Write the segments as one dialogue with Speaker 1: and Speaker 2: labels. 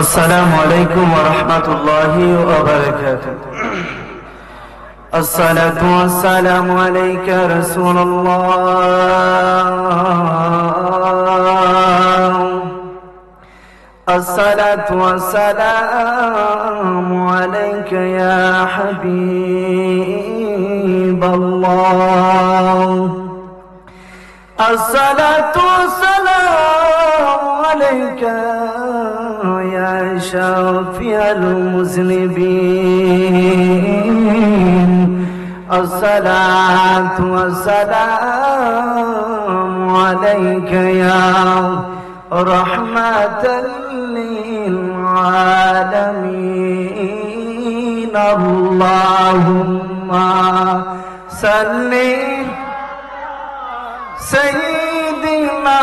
Speaker 1: السلام عليكم ورحمة الله وبركاته. الصلاة والسلام عليك رسول الله. الصلاة والسلام عليك يا حبيب الله. الصلاة والسلام عليك يا شافع المذنبين. الصلاة والسلام عليك يا رحمة للعالمين. اللهم صل سيدنا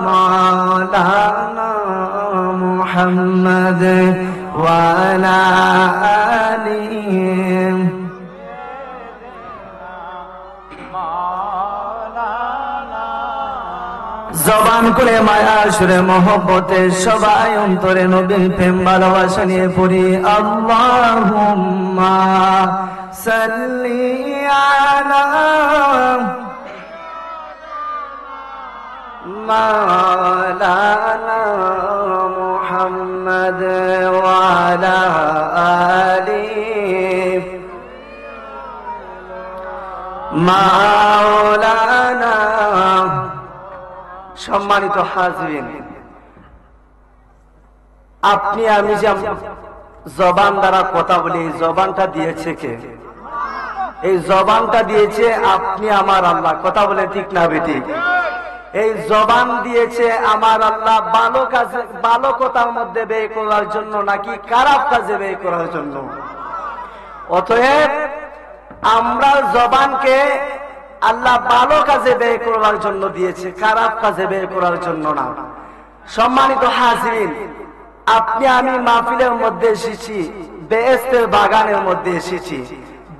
Speaker 1: مولانا محمد وعلى آله. জবান করে মায়া সুরে মহব্বতে সবাই অন্তরে নবীর প্রেম ভালোবাসা নিয়ে পড়ি আল্লাহুম্মা সাল্লি আলা মাওলানা মুহাম্মদ ওয়া আলা আলিহি মাওলানা। সম্মানিত হাজিরিন, আপনি আমি যে জবান দ্বারা কথা বলি, এই জবানটা দিয়েছে কে? এই জবানটা দিয়েছে আপনি আমার আল্লাহ। কথা বলে ঠিক না বেটি? এই জবান দিয়েছে আমার আল্লাহ ভালো কাজে, ভালো কথার মধ্যে ব্যয় করার জন্য নাকি খারাপ কাজে ব্যয় করার জন্য? অতএব আমরা জবানকে আল্লাহ ভালো কাজে ব্যয় করার জন্য দিয়েছে, খারাপ কাজে ব্যয় করার জন্য না। সম্মানিত হাজিরিন, আপনি আমি মাহফিলের মধ্যে এসেছি, বেহেশতের বাগানের মধ্যে এসেছি।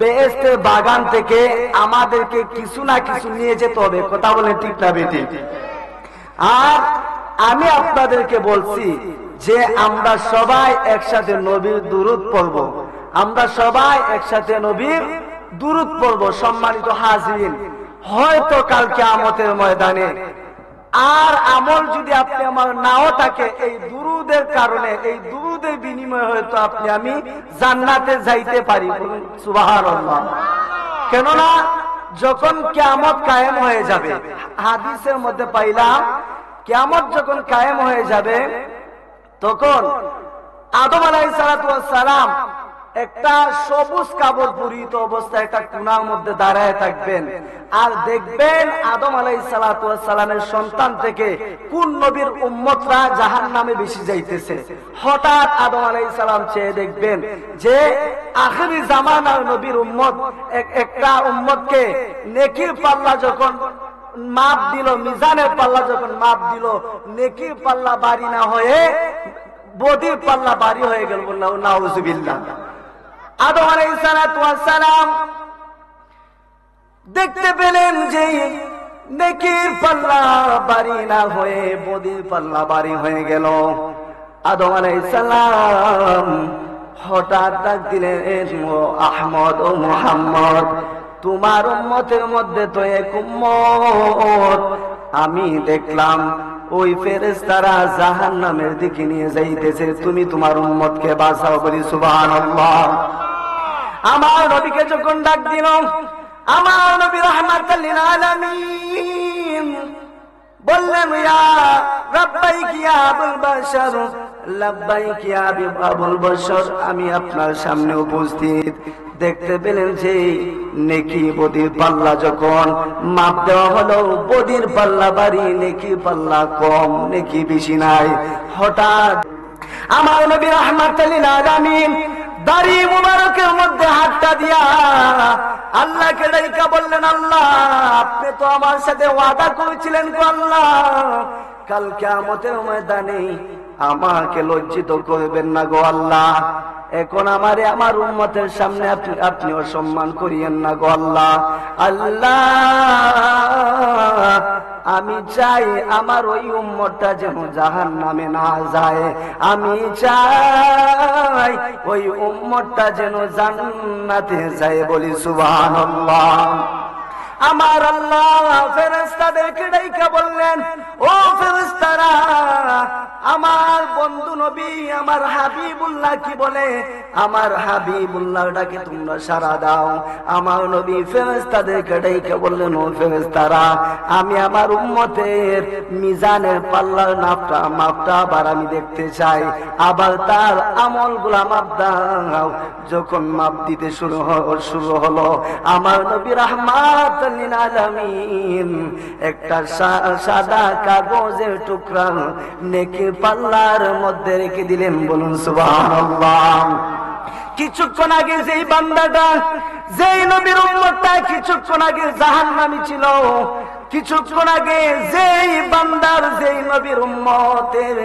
Speaker 1: বেহেশতের বাগান থেকে আমাদেরকে কিছু না কিছু নিয়ে যেতে হবে। কথা বলে ঠিক না বেটি? আর আমি আপনাদেরকে বলছি যে আমরা সবাই একসাথে নবীর দুরূদ পড়ব, আমরা সবাই একসাথে নবীর দুরূদ পড়ব। সম্মানিত হাজিরিন, হয়তো কাল কিয়ামতের ময়দানে আর আমল যদি আপনি আমার নাও থাকে, এই দুরূদের কারণে, এই দুরূদের বিনিময়ে হয়তো আপনি আমি জান্নাতে যাইতে পারি। সুবহানাল্লাহ। কেননা যখন কিয়ামত কায়েম হয়ে যাবে, হাদিসের মধ্যে পাইলাম কিয়ামত যখন কায়েম হয়ে যাবে তখন আদম আলাইহিস সালাতু ওয়াস সালাম একটা সবুজ কাপড় পরিহিত অবস্থায় একটা কোণার মধ্যে দাঁড়ায় থাকবেন, আর দেখবেন আদম আলাইহিস সালাতু ওয়াস সালামের সন্তান থেকে কোন নবীর উম্মতরা জাহান্নামে বেশি যাইতেছে। হঠাৎ আদম আলাইহিস সালাম চেয়ে দেখবেন যে আখিরি জামানার নবীর উম্মত, একটা উম্মতকে নেকির পাল্লা যখন মাপ দিল, মিজানের পাল্লা যখন মাপ দিল, নেকির পাল্লা বাড়ি না হয়ে বদির পাল্লা বাড়ি হয়ে গেল। বললাম নাউজুবিল্লাহ। আদম আলাইহিস সালাতু ওয়াস সালাম দেখতে পেলেন যে নেকির পাল্লা বাড়ি না হয়ে বদির পাল্লা বাড়ি হয়ে গেল। আদম আলাইহিস সালাম হঠাৎ ডাক দিলেন, ও আহমদ, ও মুহাম্মদ, তোমার উম্মতের মধ্যে তো এক উম্মত আমি দেখলাম ওই ফেরেশতারা জাহান্নামের দিকে নিয়ে যাইতেছে, তুমি তোমার উম্মতকে বাঁচাও। বলি সুবহানাল্লাহ। আমার নবীকে যখন ডাক দিল, আমার নবী রাহমাতাল লিল আলামিন বললেন, ইয়া লাব্বাইক ইয়া আবুল বাশার, লাব্বাইক ইয়া আবুল বাশার, আমি আপনার সামনে উপস্থিত। দেখতে পেলেন যে নেকি বদির পাল্লা যখন মাপ দেওয়া হলো, বদির পাল্লা বাড়ি, নেকি পাল্লা কম, নেকি বেশি নাই। হঠাৎ আমার নবী রাহমাতাল লিল আলামিন দাড়ি মুবারকের মধ্যে হাতটা দিয়া আল্লাহকে ডাইকা বললেন, আল্লাহ, আপনি তো আমার সাথে ওয়াদা করেছিলেন গো আল্লাহ, কাল কিয়ামতের ময়দানে আমাকে লজ্জিত করবেন না গো আল্লাহ। এখন আমারে আমার উম্মতের সামনে আপনি অসম্মান করিয়েন না গো আল্লাহ। আল্লাহ আমি চাই আমার ওই উম্মতটা যেন জাহান্নামে না যায়, আমি চাই ওই উম্মতটা যেন জান্নাতে যায়, বলি সুবহানাল্লাহ। আমার আল্লাহ ফেরেশতাদেরকে ডাইকা বললেন, ও ফেরেশতারা, আমার বন্ধু নবী আমার হাবিবুল্লাহ কি বলে, আমার হাবিবুল্লাহটাকে তোমরা সাড়া দাও। আমার নবী ফেরেশতাদেরকে ডাইকা বললেন, ও ফেরেশতারা, আমি আমার উম্মতের মিজানের পাল্লার মাপটা আবার আমি দেখতে চাই, আবার তার আমলগুলা মাপ দাও। যখন মাপ দিতে শুরু হলো, আমার নবী রাহমাত লিল আলামিন একটা সাদা কাগজের টুকরা নেকির পাল্লার মধ্যে রেখে দিলেন, বলুন সুবহানাল্লাহ। কিছুক্ষণ আগে যেই বান্দাটা, যেই নবীর উম্মতটা কিছুক্ষণ আগে জাহান্নামী ছিল, কিছুক্ষণ আগে যেই বান্দার যেই নবীর উম্মতের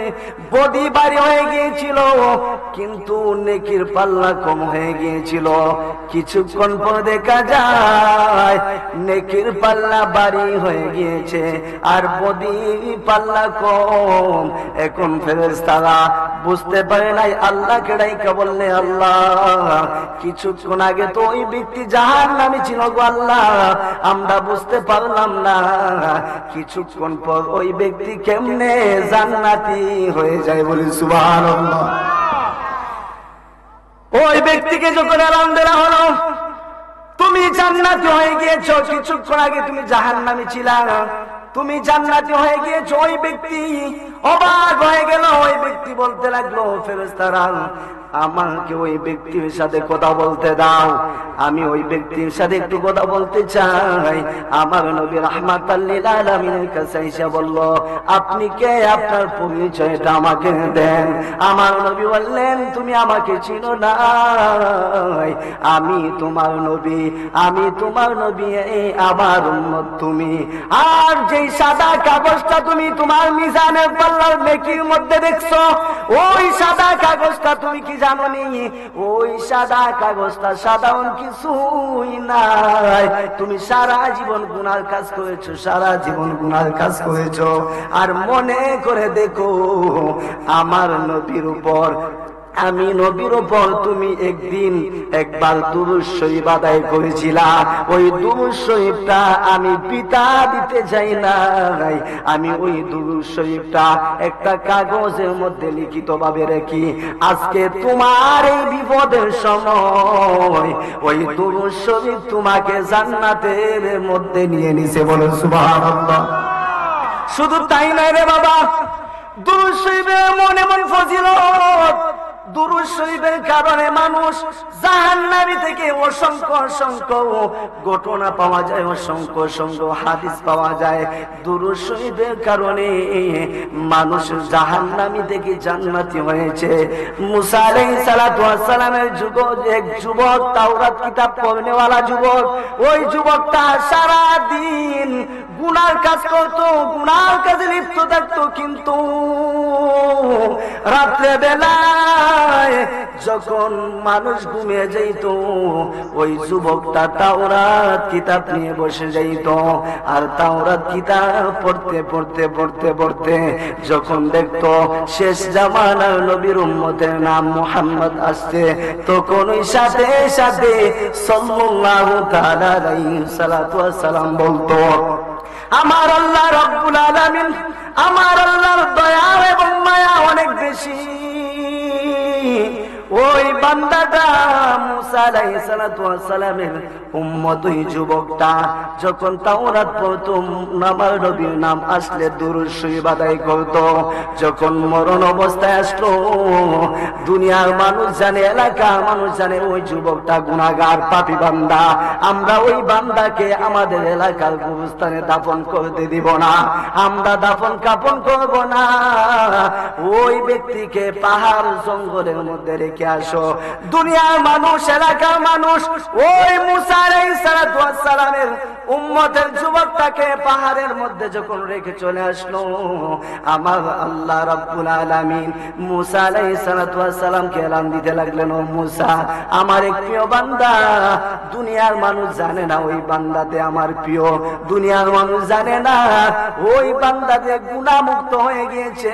Speaker 1: বডি ভারী হয়ে গিয়েছিল, কিন্তু নেকির পাল্লা কম হয়ে গিয়েছিল, কিছুক্ষণ পর দেখা যায় নেকির পাল্লা ভারী হয়ে গিয়েছে আর বডি পাল্লা কম। এখন ফেরেশতারা বুঝতে পারে নাই, আল্লাহকে ডাইকা বললে, আল্লাহ কিছুক্ষণ আগে তো ওই ব্যক্তি জাহান্নামী ছিল গো আল্লাহ, আমরা বুঝতে পারলাম না কিছুক্ষণ পর ওই ব্যক্তি কেমনে জান্নাতি হয়ে যায়, বলি সুবহানাল্লাহ। ওই ব্যক্তিকে যখন এলান দেওয়া হলো, তুমি জান্নাতি হয়ে গিয়েছো, কিছুক্ষণ আগে তুমি জাহান্নামী ছিলা, তুমি জান্নাতি হয়ে গিয়েছো। ওই ব্যক্তি অবাক হয়ে গেল, ওই ব্যক্তি বলতে লাগলো, ফেরেশতারা আমাকে ওই ব্যক্তির সাথে কথা বলতে দাও, আমি ওই ব্যক্তির সাথে একটু কথা বলতে চাই। আমার নবী রাহমাতাল লিল আলামিনের কাছে এসে বলল, আপনি কে, আপনার পরিচয়টা আমাকে দেন। আমার নবী বললেন, তুমি আমাকে চিনো না, আমি তোমার নবী, আমি তোমার নবী, আমার উম্মত তুমি। আর যেই সাদা কাগজটা তুমি তোমার মিজানের পাল্লার নেকির মধ্যে দেখছো, ওই সাদা কাগজটা তুমি কি জানোনি? ওই সাদা কাগজটা সাধারণ কিছুই নাই, তুমি সারা জীবন গুনার কাজ করেছো, সারা জীবন গুনার কাজ করেছো। আর মনে করে দেখো, আমার নবীর উপর, আমি নবীর উপর তুমি একবার দুরূদ শরীফ আদায় করেছিলা, ওই দুরূদ শরীফটা আমি পিতা দিতে চাই না, আমি ওই দুরূদ শরীফটা একটা কাগজের মধ্যে লিখিত ভাবে রাখি। আজকে তোমার এই বিপদের সময় ওই দুরূদ শরীফ তোমাকে জান্নাতের মধ্যে নিয়ে নিছে, বলো সুবহানাল্লাহ। শুধু তাই নয় রে বাবা, দুরূদ শরীফের এমন এমন ফজিলত, দুরূদ শরীফের কারণে মানুষ জাহান্নামী থেকে অসংখ্য অসংখ্য ঘটনা পাওয়া যায়, অসংখ্য অসংখ্য হাদিস পাওয়া যায়। দুরূদ শরীফের কারণে মানুষ জাহান্নামী থেকে জান্নাতি হয়েছে। মুসা আলাইহিস সালাতু ওয়াস সালামের যুগে এক যুবক, তাওরাত কিতাব পড়নেওয়ালা যুবক, ওই যুবকটা সারা দিন গুনার কাজ করতো, গুনার কাজে লিপ্ত থাকতো, কিন্তু রাত্রে বেলায় যখন মানুষ ঘুমিয়ে যাইত, ওই যুবকটা তাওরাত কিতাব নিয়ে বসে যাইত। আর তাওরাত কিতাব পড়তে পড়তে পড়তে পড়তে যখন দেখতো শেষ জামানার নবীর উম্মতের নাম মুহাম্মদ আসছে, তখন ওই সাথে সাথে সাল্লাল্লাহু তাআলা আলাইহি সাল্লাতু ওয়াস সালাম বলতো, আমার আল্লাহ রাব্বুল আলামিন, আমার আল্লাহর দয়া এবং মায়া অনেক বেশি। ওই বান্দাটা মুসা আলাইহিস সালাতু ওয়াস সালামের উম্মত, ওই যুবকটা যখন তাওরাত পড়তো, আমার নবীর নাম আসলে দুরূদ শরীফ আদায় করতো। যখন মরণ অবস্থায় আসলো, দুনিয়ার মানুষ জানে, এলাকার মানুষ জানে ওই যুবকটা গুনাহগার পাপী বান্দা, আমরা ওই বান্দাকে আমাদের এলাকার গোরস্থানে দাফন করতে দিব না, আমরা দাফন কাফন করব না, ওই ব্যক্তিকে পাহাড় জঙ্গলের মধ্যে রেখে আসো। দুনিয়ার মানুষ, এলাকার মানুষ ওই মুসা আলাইহিস সালাতু ওয়াস সালামের উম্মতের যুবকটাকে পাহাড়ের মধ্যে যখন রেখে চলে আসলো, আমার আল্লাহ রাব্বুল আলামিন মুসা আলাইহিস সালাতু ওয়াস সালামকে এলান দিতে লাগলেন, ও মুসা, আমার এক প্রিয় বান্দা, দুনিয়ার মানুষ জানে না ওই বান্দাতে আমার প্রিয়, দুনিয়ার মানুষ জানে না ওই বান্দাতে গুনাহ মুক্ত হয়ে গিয়েছে,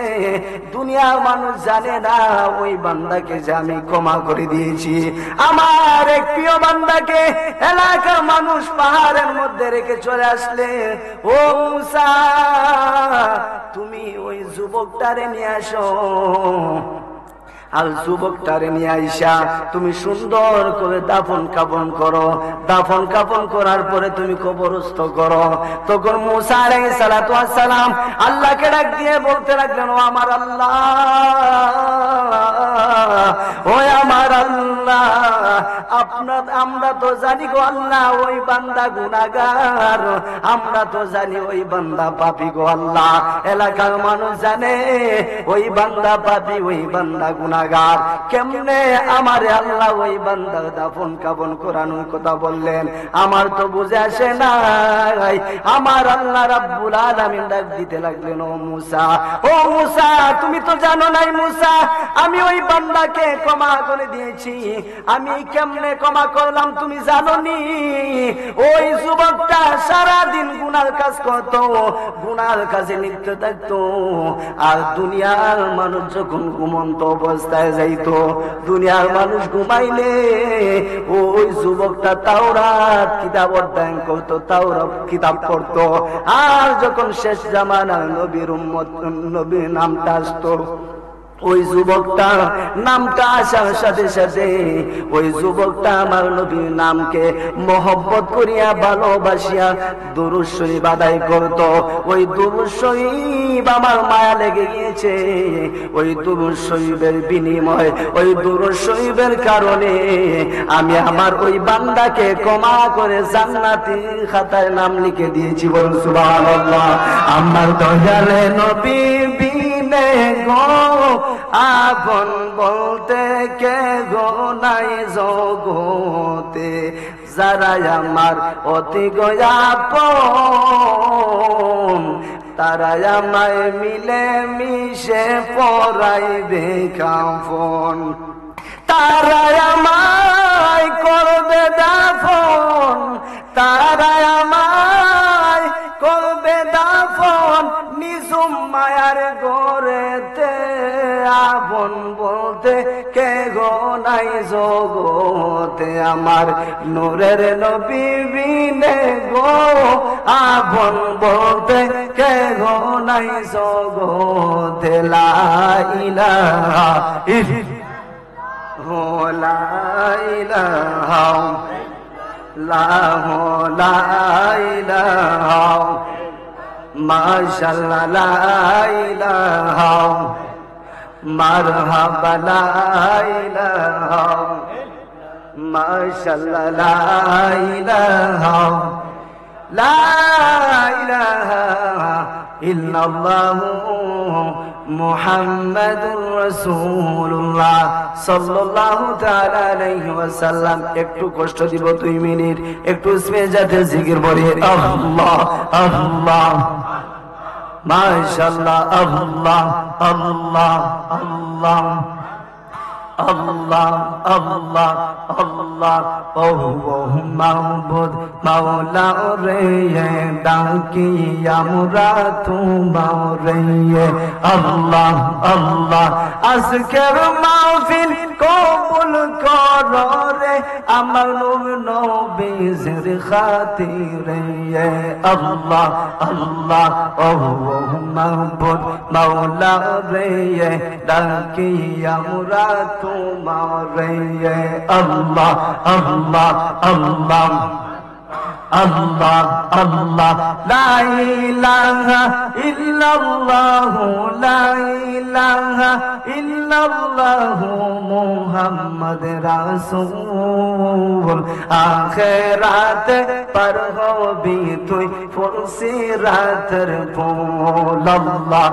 Speaker 1: দুনিয়ার মানুষ জানে না ওই বান্দাকে যে আমি ক্ষমা করে দিয়েছি। আমার এক প্রিয় বান্দাকে এলাকার মানুষ পাহাড়ের মধ্যে রেখে চলে আসলে, ও মুসা, তুমি ওই যুবকটারে নিয়ে আসো, আর যুবকটারে নিয়ে আইসা তুমি সুন্দর করে দাফন কাফন করো, দাফন কাফন করার পরে তুমি কবরস্থ করো। তখন মুসা আলাইহিস সালাতু ওয়াস সালাম আল্লাহকে ডাক দিয়ে বলতে লাগলেন, ও আমার আল্লাহ, ও আমার আল্লাহ, আমরা তো জানি গো আল্লাহ ওই বান্দা গুনাহগার, আমরা তো জানি ওই বান্দা পাপী গো আল্লাহ, এলাকার মানুষ জানে ওই বান্দা পাপী, ওই বান্দা গুনাহগার। কেমনে আমারে আল্লাহ ওই বান্দা দাফন কাফন করানোর কথা বললেন, আমার তো বুঝে আসে না। আমার আল্লাহ রাব্বুল আলামিন ডাক দিতে লাগলেন, ও মুসা, ও মুসা, তুমি তো জানো নাই মুসা, আমি ওই বান্দাকে ক্ষমা করে দিয়েছি। আমি কেমনে ক্ষমা করলাম তুমি জানো নি? ওই যুবকটা সারাদিন গুনার কাজ করতো, গুনার কাজে লিপ্ত থাকতো, আর দুনিয়ার মানুষ যখন ঘুমন্ত অবস্থায় যাইতো, দুনিয়ার মানুষ ঘুমাইলে ওই যুবকটা তাওরাত কিতাব অধ্যয়ন করতো, তাওরাত কিতাব পড়তো, আর যখন শেষ জামানার নবীর উম্মত, নবীর নামটা আসতো, ওই যুবকটা নামটা আসার সাথে সাথে ওই যুবকটা আমার নবীর নামকে মহব্বত করিয়া ভালোবাসিয়া দুরূদ শরীফ আদায় করত। ওই দুরূদ শরীফ আমার মায়া লেগে গিয়েছে, ওই দুরূদ শরীফের বিনিময়, ওই দুরূদ শরীফের কারণে আমি আমার ওই বান্দাকে ক্ষমা করে জান্নাতি খাতায় নাম লিখে দিয়েছি। বলুন সুবহানাল্লাহ। আমার দয়ালে নবী বিনে গো আপন বলতে কে গো নাই জগতে, যারা আমার অতি আপন তারা আমায় মিলে মিশে পরাইবে কাফন, তারা আমায় করবে দাফন, তারা আমায় করবে দাফন নিঝুম মায়ার গড়েতে, আপন বলতে কে গো নাই জগতে, আমার নূরের নবী বিনে গো আপন বলতে কে গো নাই জগতে। লা ইলাহা ইল্লাল্লাহ, লা ইলাহা ইল্লাল্লাহ, লা ইলাহা মাশাআল্লাহ, লা ইলাহা মারহাবা, লা ইলাহা মাশাআল্লাহ, লা ইলাহা, লা ইলাহা ইল্লাল্লাহ মুহাম্মাদুর রাসূলুল্লাহ সাল্লাল্লাহু তাআলা আলাইহি ওয়াসাল্লাম। একটু কষ্ট দিব 2 মিনিট, একটু স্পেজাতে জিকির পড়ি। আল্লাহ আল্লাহ মাশাআল্লাহ, আল্লাহ আল্লাহ আল্লাহ আল্লাহ আল্লাহ আল্লাহ। ও মাহবুদ মাওলা রে ডাকি আমরা তোমারে, আল্লাহ আল্লাহ আজকের মাহফিল কবুল করো রে আমার নবীর খাতিরে, আল্লাহ আল্লাহ। ও মাহবুদ মাওলা রে ডাকি আমরা তোমারে, আল্লাহ আল্লাহ আল্লাহ আল্লাহ আল্লাহ। লা ইলাহা ইল্লাল্লাহ, লা ইলাহা ইল্লাল্লাহ মুহাম্মদ রাসূল। আখিরাতে পার হবি তুই ফুলসিরাতের ফুল, আল্লাহ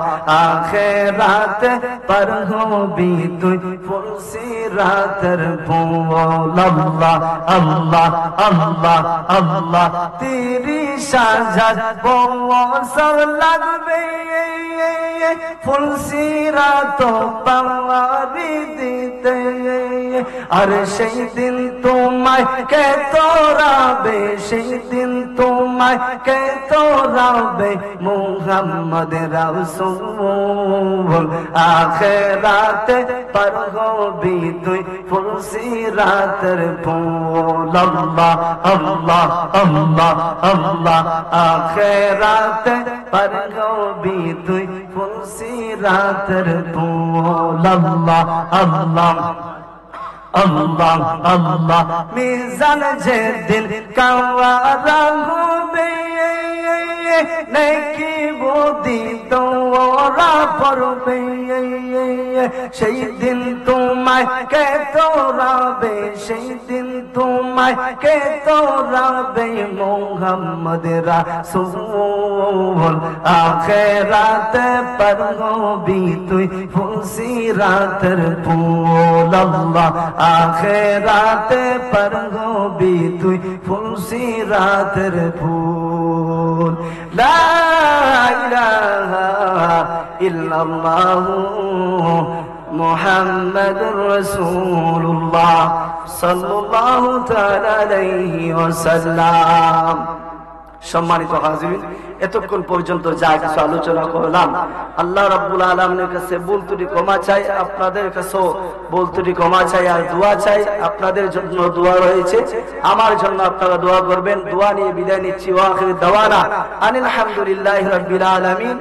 Speaker 1: আখিরাতে পার হবি তুই ফুলসিরাতের ফুল, আল্লাহ আল্লাহ আল্লাহ আল্লাহ। 30,000 বছর লাগবে ফুলসিরাত পাওয়ারি দিতে, আর সেই দিন তোমায় কে তোরাবে, সেই দিন তোমায় কে তোরাবে মুহাম্মদ রাসূল। আখিরাতে পার হবি তুই ফুলসিরাতের ফুল। আল্লাহ আল্লাহ আল্লাহ আল্লাহ, আখিরাতে পার হবি তুই ফুলসিরাতের ফুল। আল্লাহ আল্লাহ আল্লাহ আল্লাহ, মিজান যেদিন কাওয়ারা হবে নেকি বুদ্ধি তোরা পড়বে, সেই দিন তোমায় কে তোরাবে, সেই দিন তোমায় কে তোরাবে মুহাম্মদ রাসূল। আখিরাতে পার হবি তুই ফুলসিরাতের ফুল। আল্লাহ আখিরাতে পার হবি তুই ফুলসিরাতের ফুল। লা ইলাহা ইল্লাল্লাহ মুহাম্মাদুর রাসূলুল্লাহ সাল্লাল্লাহু তাআলা আলাইহি ওয়াসাল্লাম। সম্মানিত হাজিরিন, এতক্ষণ পর্যন্ত যা কিছু আলোচনা করলাম আল্লাহ রাব্বুল আলামিনের কাছে ভুল ত্রুটি ক্ষমা চাই, আপনাদের কাছেও ভুল ত্রুটি ক্ষমা চাই, আর দোয়া চাই। আপনাদের জন্য দোয়া রয়েছে, আমার জন্য আপনারা দোয়া করবেন। দোয়া নিয়ে বিদায় নিচ্ছি। ওয়া আখিরু দাওয়ানা আনিল হামদুলিল্লাহি রাব্বিল আলামিন।